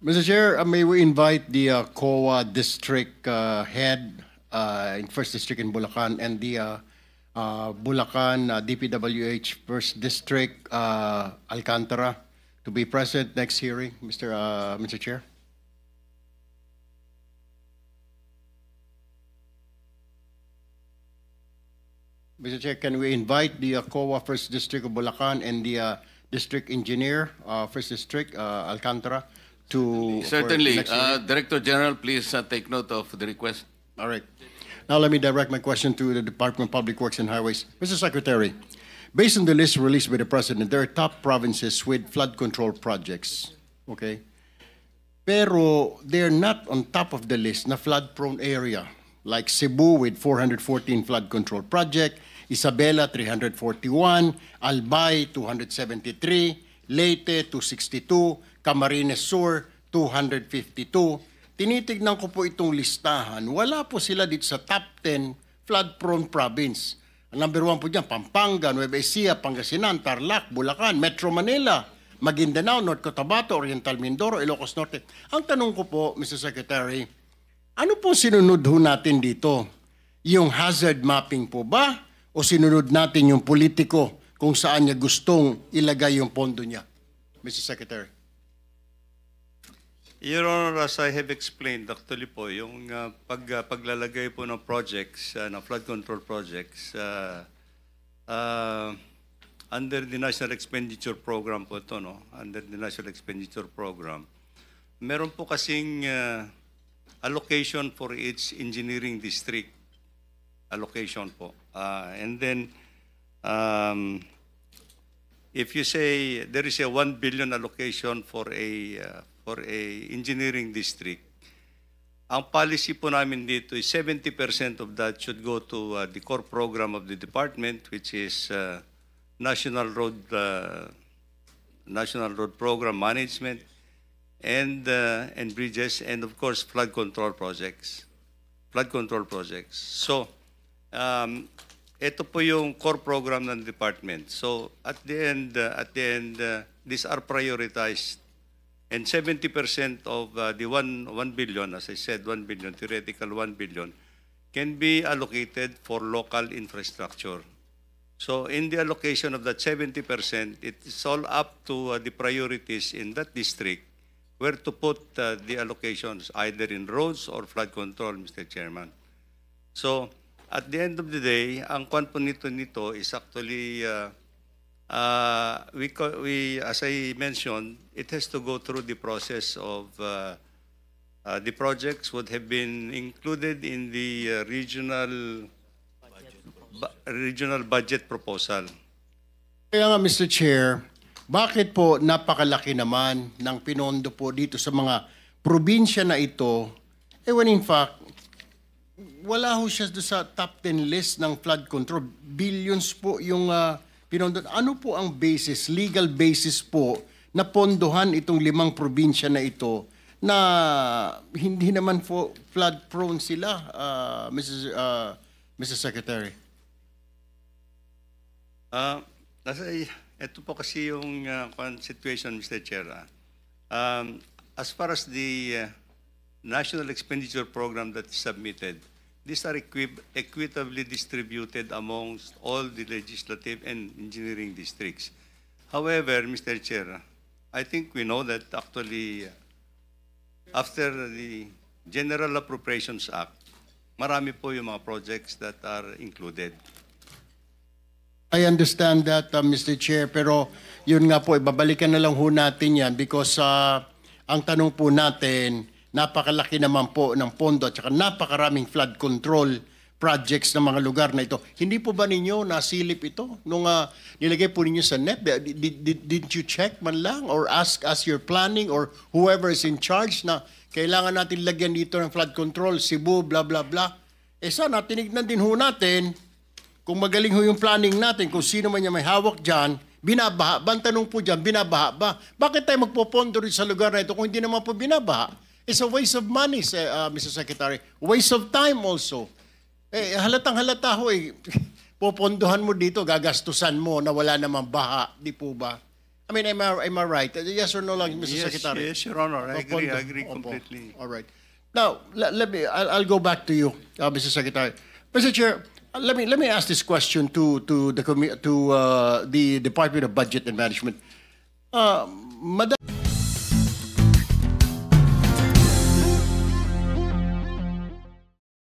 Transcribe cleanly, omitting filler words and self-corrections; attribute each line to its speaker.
Speaker 1: Mr. Chair, may we invite the COA district head in First District in Bulacan and the Bulacan DPWH First District Alcantara to be present next hearing, Mr. Chair. Mr. Chair, can we invite the COA First District of Bulacan and the District Engineer, First District, Alcantara, to...
Speaker 2: Certainly. Director General, please take note of the request.
Speaker 1: All right. Now let me direct my question to the Department of Public Works and Highways. Mr. Secretary, based on the list released by the President, there are top provinces with flood control projects, okay? Pero they're not on top of the list na flood-prone area, like Cebu with 414 flood control project, Isabela 341, Albay 273, Leyte 262, Camarines Sur 252. Tinitignan ko po itong listahan. Wala po sila dito sa top 10 flood-prone province. Ang number 1 po dyan, Pampanga, Nueva Ecija, Pangasinan, Tarlac, Bulacan, Metro Manila, Maguindanao, North Cotabato, Oriental Mindoro, Ilocos Norte. Ang tanong ko po, Mr. Secretary, ano po sinunod ho natin dito? Yung hazard mapping po ba? O sinunod natin yung politiko kung saan niya gustong ilagay yung pondo niya? Mr. Secretary.
Speaker 3: Your Honor, as I have explained, actually po, yung paglalagay po ng projects, ng flood control projects, under the National Expenditure Program po ito, no? Under the National Expenditure Program, meron po kasing allocation for each engineering district. Allocation po. And then, if you say there is a 1 billion allocation for a engineering district, ang policy po namin dito is 70% of that should go to the core program of the department, which is National Road Program Management and bridges, and of course flood control projects. So, ito po yung core program ng department. So at the end, these are prioritized. And 70% of the 1 billion, as I said, 1 billion, theoretical 1 billion, can be allocated for local infrastructure. So in the allocation of that 70%, it's all up to the priorities in that district where to put the allocations, either in roads or flood control, Mr. Chairman. So at the end of the day, ang kwan po nito is actually, as I mentioned, it has to go through the process of the projects would have been included in the regional budget proposal.
Speaker 1: Kaya nga, Mr. Chair, bakit po napakalaki naman ng pinondo po dito sa mga probinsya na ito, when in fact, wala ho siya sa top 10 list ng flood control. Billions po yung pinondo. Ano po ang basis, legal basis po, na pondohan itong 5 probinsya na ito na hindi naman po flood prone sila, Mr. Secretary?
Speaker 3: Ito po kasi yung situation, Mr. Chair. As far as the National Expenditure Program that is submitted, these are equitably distributed amongst all the legislative and engineering districts. However, Mr. Chair, I think we know that actually after the General Appropriations Act, marami po yung mga projects that are included.
Speaker 1: I understand that, Mr. Chair, pero yun nga po, ibabalikan na lang ho natin yan because ang tanong po natin, napakalaki naman po ng pondo at saka napakaraming flood control projects ng mga lugar na ito. Hindi po ba ninyo nasilip ito nung nilagay po ninyo sa NEP? Didn't you check man lang or ask as you're planning or whoever is in charge na kailangan natin lagyan dito ng flood control, Cebu, blah, blah, blah. Sana tinignan din ho natin kung magaling ho yung planning natin, kung sino man niya may hawak dyan, binabaha ba? Ang tanong po dyan, binabaha ba? Bakit tayo magpopondo rin sa lugar na ito kung hindi naman po binabaha? It's a waste of money, Mr. Secretary. Waste of time also. Halatang-halata ho popondohan mo dito, gagastusan mo na wala namang baha, di po ba? I mean, am I right? Yes or no lang, Mr.
Speaker 3: Yes,
Speaker 1: Secretary?
Speaker 3: yes, Your Honor. I agree. I agree
Speaker 1: Opo.
Speaker 3: completely.
Speaker 1: All right. Now, I'll go back to you, Mr. Secretary. Mr. Chair, let me ask this question to the Department of Budget and Management. Madam